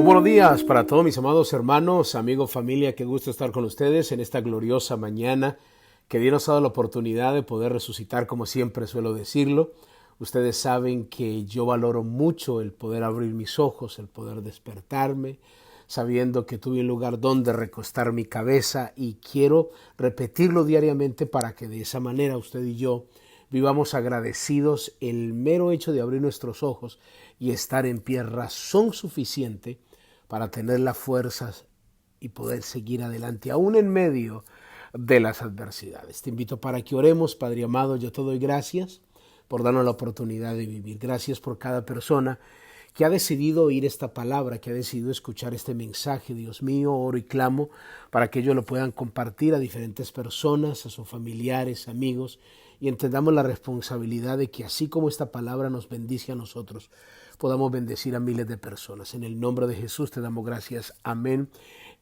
Muy buenos días para todos mis amados hermanos, amigos, familia, qué gusto estar con ustedes en esta gloriosa mañana que Dios nos ha dado la oportunidad de poder resucitar, como siempre suelo decirlo. Ustedes saben que yo valoro mucho el poder abrir mis ojos, el poder despertarme, sabiendo que tuve un lugar donde recostar mi cabeza y quiero repetirlo diariamente para que de esa manera usted y yo vivamos agradecidos. El mero hecho de abrir nuestros ojos y estar en pie, razón suficiente para tener las fuerzas y poder seguir adelante, aún en medio de las adversidades. Te invito para que oremos. Padre amado, yo te doy gracias por darnos la oportunidad de vivir. Gracias por cada persona que ha decidido oír esta palabra, que ha decidido escuchar este mensaje. Dios mío, oro y clamo para que ellos lo puedan compartir a diferentes personas, a sus familiares, amigos, y entendamos la responsabilidad de que así como esta palabra nos bendice a nosotros, podamos bendecir a miles de personas. En el nombre de Jesús te damos gracias. Amén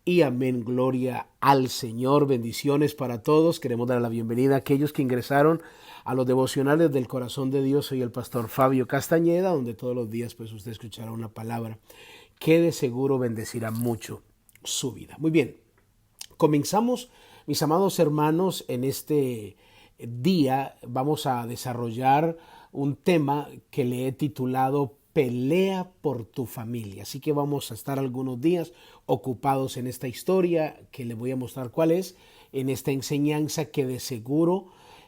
y amén. Gloria al Señor. Bendiciones para todos. Queremos dar la bienvenida a aquellos que ingresaron a los devocionales del corazón de Dios. Soy el pastor Fabio Castañeda, donde todos los días pues usted escuchará una palabra que de seguro bendecirá mucho su vida. Muy bien, comenzamos, mis amados hermanos. En este día vamos a desarrollar un tema que le he titulado Pelea por tu familia. Así que vamos a estar algunos días ocupados en esta historia que le voy a mostrar cuál es, en esta enseñanza que de seguro,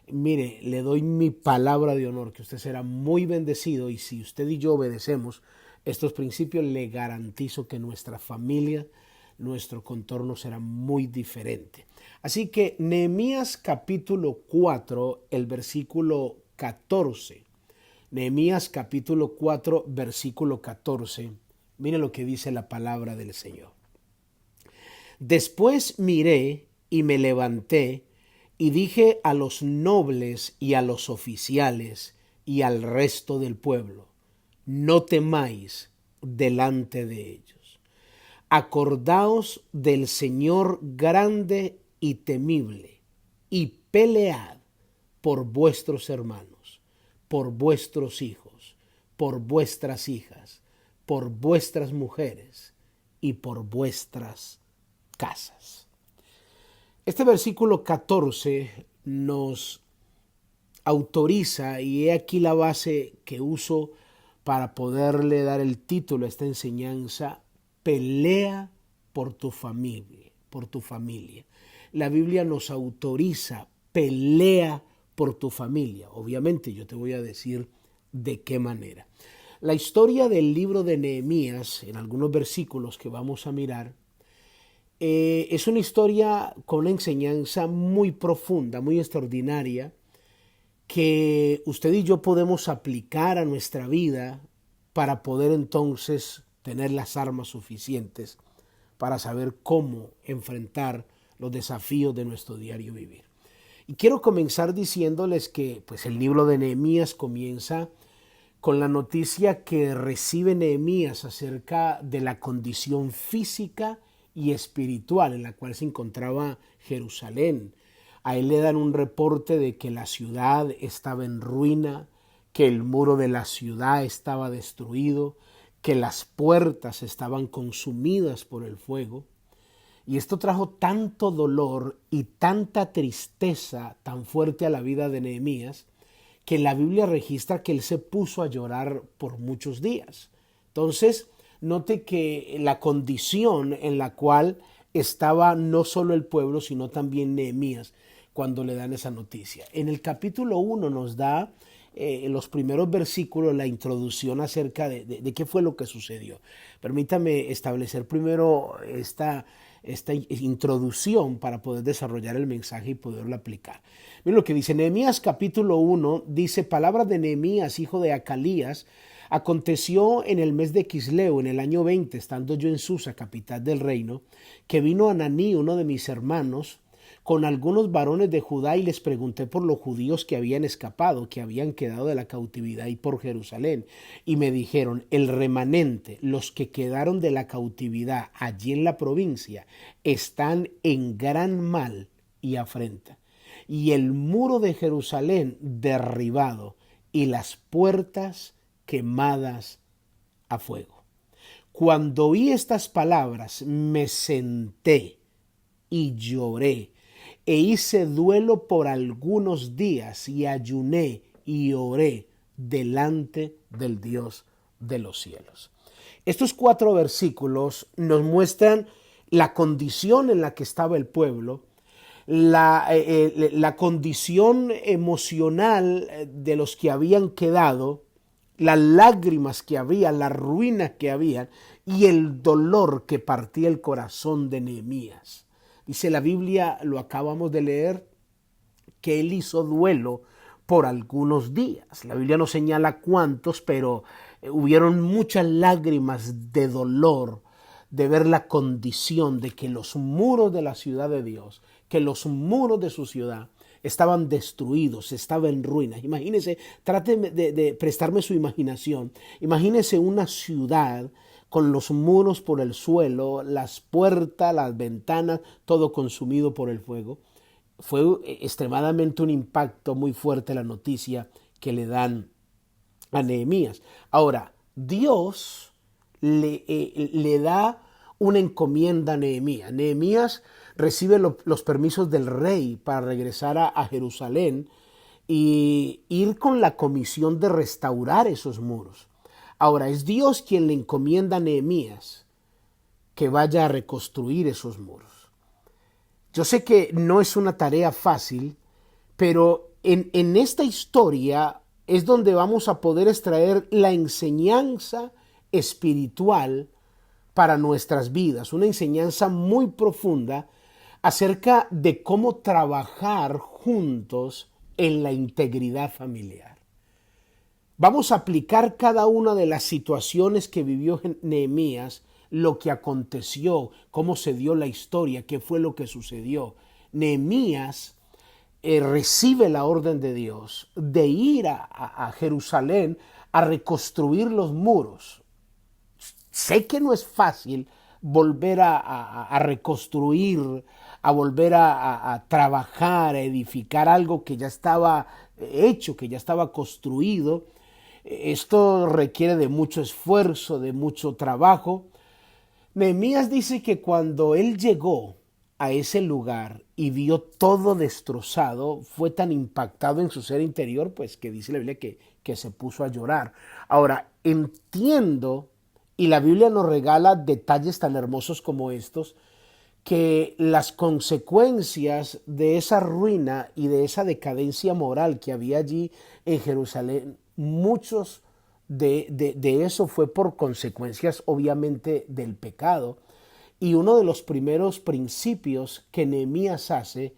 mire, le doy mi palabra de honor que usted será muy bendecido, y si usted y yo obedecemos estos principios, le garantizo que nuestra familia, nuestro contorno será muy diferente. Así que Nehemías capítulo 4, el versículo 14. Nehemías capítulo 4, versículo 14. Mire lo que dice la palabra del Señor. Después miré y me levanté y dije a los nobles y a los oficiales y al resto del pueblo: no temáis delante de ellos. Acordaos del Señor grande y temible, y pelead por vuestros hermanos, por vuestros hijos, por vuestras hijas, por vuestras mujeres y por vuestras casas. Este versículo 14 nos autoriza, y he aquí la base que uso para poderle dar el título a esta enseñanza: pelea por tu familia, por tu familia. La Biblia nos autoriza: pelea por tu familia. Obviamente yo te voy a decir de qué manera. La historia del libro de Nehemías, en algunos versículos que vamos a mirar, es una historia con una enseñanza muy profunda, muy extraordinaria, que usted y yo podemos aplicar a nuestra vida para poder entonces tener las armas suficientes para saber cómo enfrentar los desafíos de nuestro diario vivir. Y quiero comenzar diciéndoles que pues el libro de Nehemías comienza con la noticia que recibe Nehemías acerca de la condición física y espiritual en la cual se encontraba Jerusalén. A él le dan un reporte de que la ciudad estaba en ruina, que el muro de la ciudad estaba destruido, que las puertas estaban consumidas por el fuego. Y esto trajo tanto dolor y tanta tristeza tan fuerte a la vida de Nehemías, que la Biblia registra que él se puso a llorar por muchos días. Entonces, note que la condición en la cual estaba no solo el pueblo, sino también Nehemías, cuando le dan esa noticia. En el capítulo 1 nos da en los primeros versículos la introducción acerca de qué fue lo que sucedió. Permítame establecer primero esta introducción para poder desarrollar el mensaje y poderlo aplicar. Miren lo que dice Nehemías capítulo 1, dice: palabras de Nehemías, hijo de Acalías. Aconteció en el mes de Quisleo, en el año 20, estando yo en Susa, capital del reino, que vino Ananí, uno de mis hermanos, con algunos varones de Judá, y les pregunté por los judíos que habían escapado, que habían quedado de la cautividad, y por Jerusalén. Y me dijeron: el remanente, los que quedaron de la cautividad allí en la provincia, están en gran mal y afrenta, y el muro de Jerusalén derribado, y las puertas quemadas a fuego. Cuando oí estas palabras, me senté y lloré, e hice duelo por algunos días, y ayuné y oré delante del Dios de los cielos. Estos 4 versículos nos muestran la condición en la que estaba el pueblo, la condición emocional de los que habían quedado, las lágrimas que había, las ruinas que había y el dolor que partía el corazón de Nehemías. Dice la Biblia, lo acabamos de leer, que él hizo duelo por algunos días. La Biblia no señala cuántos, pero hubieron muchas lágrimas de dolor de ver la condición de que los muros de la ciudad de Dios, que los muros de su ciudad estaban destruidos, estaban en ruinas. Imagínense, trate de prestarme su imaginación. Imagínense una ciudad con los muros por el suelo, las puertas, las ventanas, todo consumido por el fuego. Fue extremadamente un impacto muy fuerte la noticia que le dan a Nehemías. Ahora, Dios le da una encomienda a Nehemías. Nehemías recibe los permisos del rey para regresar a Jerusalén y ir con la comisión de restaurar esos muros. Ahora, es Dios quien le encomienda a Nehemías que vaya a reconstruir esos muros. Yo sé que no es una tarea fácil, pero en esta historia es donde vamos a poder extraer la enseñanza espiritual para nuestras vidas, una enseñanza muy profunda acerca de cómo trabajar juntos en la integridad familiar. Vamos a aplicar cada una de las situaciones que vivió Nehemías, lo que aconteció, cómo se dio la historia, qué fue lo que sucedió. Nehemías recibe la orden de Dios de ir a Jerusalén a reconstruir los muros. Sé que no es fácil volver a reconstruir, a volver a trabajar, a edificar algo que ya estaba hecho, que ya estaba construido. Esto requiere de mucho esfuerzo, de mucho trabajo. Nehemías dice que cuando él llegó a ese lugar y vio todo destrozado, fue tan impactado en su ser interior, pues que dice la Biblia que se puso a llorar. Ahora, entiendo, y la Biblia nos regala detalles tan hermosos como estos, que las consecuencias de esa ruina y de esa decadencia moral que había allí en Jerusalén, muchos de eso fue por consecuencias obviamente del pecado. Y uno de los primeros principios que Nehemías hace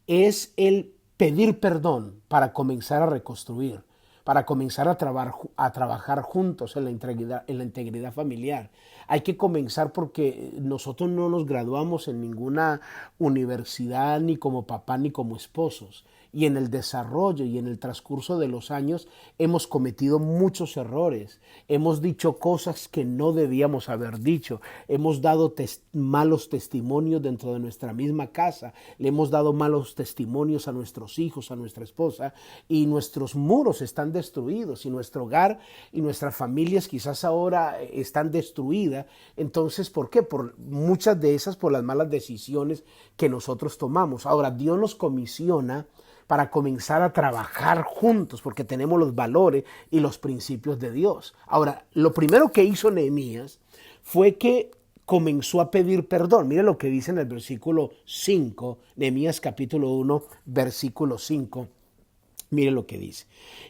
es el pedir perdón para comenzar a reconstruir, para comenzar a trabajar juntos en la integridad familiar. Hay que comenzar porque nosotros no nos graduamos en ninguna universidad ni como papá ni como esposos. Y en el desarrollo y en el transcurso de los años hemos cometido muchos errores, hemos dicho cosas que no debíamos haber dicho, hemos dado malos testimonios dentro de nuestra misma casa, le hemos dado malos testimonios a nuestros hijos, a nuestra esposa, y nuestros muros están destruidos y nuestro hogar y nuestras familias quizás ahora están destruidas. Entonces, ¿por qué? Por muchas de esas, por las malas decisiones que nosotros tomamos. Ahora, Dios nos comisiona para comenzar a trabajar juntos, porque tenemos los valores y los principios de Dios. Ahora, lo primero que hizo Nehemías fue que comenzó a pedir perdón. Mire lo que dice en el versículo 5, Nehemías capítulo 1, versículo 5. Mire lo que dice.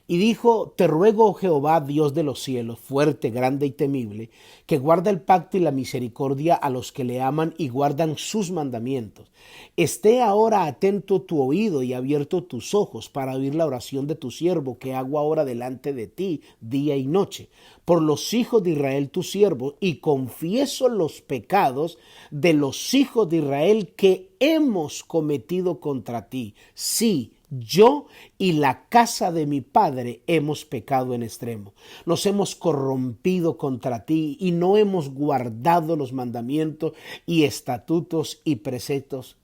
Y dijo: te ruego, oh Jehová, Dios de los cielos, fuerte, grande y temible, que guarda el pacto y la misericordia a los que le aman y guardan sus mandamientos. Esté ahora atento tu oído y abierto tus ojos para oír la oración de tu siervo que hago ahora delante de ti día y noche, por los hijos de Israel tu siervo, y confieso los pecados de los hijos de Israel que hemos cometido contra ti. Sí, yo y la casa de mi padre hemos pecado en extremo. Nos hemos corrompido contra ti y no hemos guardado los mandamientos y estatutos y preceptos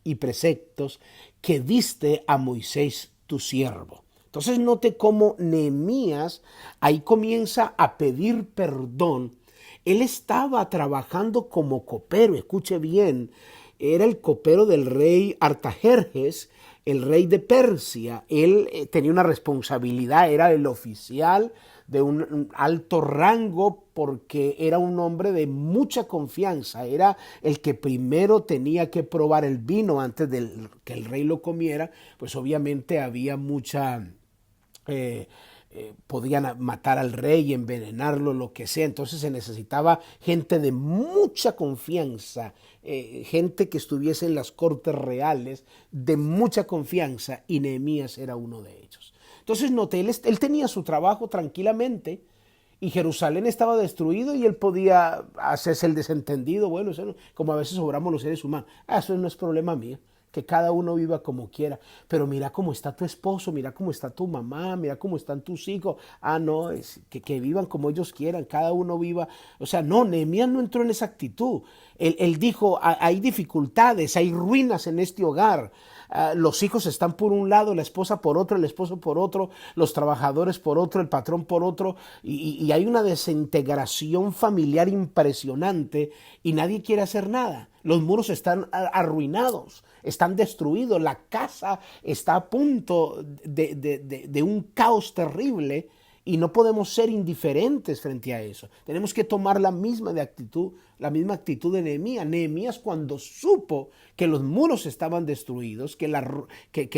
que diste a Moisés tu siervo. Entonces note cómo Nehemías ahí comienza a pedir perdón Él estaba trabajando como copero, escuche bien, era el copero del rey Artajerjes, el rey de Persia. Él tenía una responsabilidad, era el oficial de un alto rango porque era un hombre de mucha confianza, era el que primero tenía que probar el vino antes de que el rey lo comiera, pues obviamente había mucha... podían matar al rey, envenenarlo, lo que sea. Entonces se necesitaba gente de mucha confianza, gente que estuviese en las cortes reales, de mucha confianza, y Nehemías era uno de ellos. Entonces noté, él tenía su trabajo tranquilamente, y Jerusalén estaba destruido y él podía hacerse el desentendido. Bueno, eso no, como a veces obramos los seres humanos. Eso no es problema mío, que cada uno viva como quiera. Pero mira cómo está tu esposo, mira cómo está tu mamá, mira cómo están tus hijos. No, es que vivan como ellos quieran, cada uno viva. O sea, no, Nehemías no entró en esa actitud. Él dijo, hay dificultades, hay ruinas en este hogar. Los hijos están por un lado, la esposa por otro, el esposo por otro, los trabajadores por otro, el patrón por otro, y hay una desintegración familiar impresionante y nadie quiere hacer nada. Los muros están arruinados, están destruidos, la casa está a punto de un caos terrible. Y no podemos ser indiferentes frente a eso. Tenemos que tomar la misma actitud de Nehemías. Nehemías, cuando supo que los muros estaban destruidos, que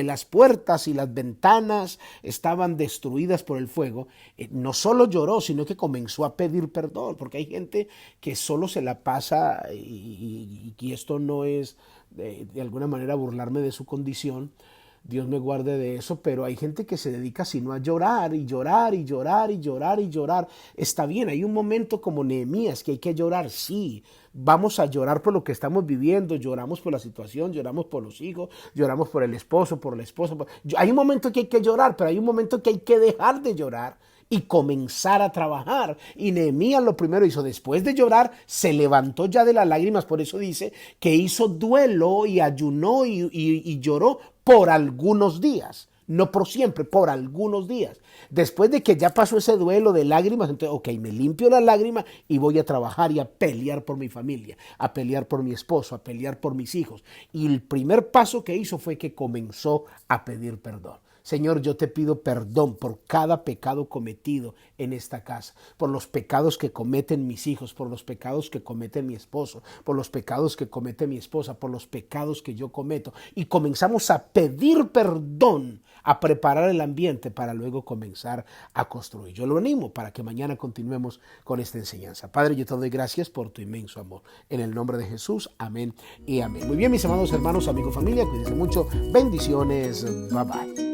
las puertas y las ventanas estaban destruidas por el fuego, no solo lloró, sino que comenzó a pedir perdón, porque hay gente que solo se la pasa, y esto no es de alguna manera burlarme de su condición, Dios me guarde de eso, pero hay gente que se dedica sino a llorar y llorar y llorar y llorar y llorar. Está bien, hay un momento como Nehemías que hay que llorar, sí. Vamos a llorar por lo que estamos viviendo, lloramos por la situación, lloramos por los hijos, lloramos por el esposo, por la esposa. Hay un momento que hay que llorar, pero hay un momento que hay que dejar de llorar y comenzar a trabajar. Y Nehemías lo primero hizo, después de llorar, se levantó ya de las lágrimas. Por eso dice que hizo duelo y ayunó y lloró por algunos días, no por siempre, por algunos días. Después de que ya pasó ese duelo de lágrimas, entonces, ok, me limpio las lágrimas y voy a trabajar y a pelear por mi familia, a pelear por mi esposo, a pelear por mis hijos. Y el primer paso que hizo fue que comenzó a pedir perdón. Señor, yo te pido perdón por cada pecado cometido en esta casa, por los pecados que cometen mis hijos, por los pecados que comete mi esposo, por los pecados que comete mi esposa, por los pecados que yo cometo. Y comenzamos a pedir perdón, a preparar el ambiente para luego comenzar a construir. Yo lo animo para que mañana continuemos con esta enseñanza. Padre, yo te doy gracias por tu inmenso amor. En el nombre de Jesús, amén y amén. Muy bien, mis amados hermanos, amigos, familia, cuídense mucho. Bendiciones. Bye bye.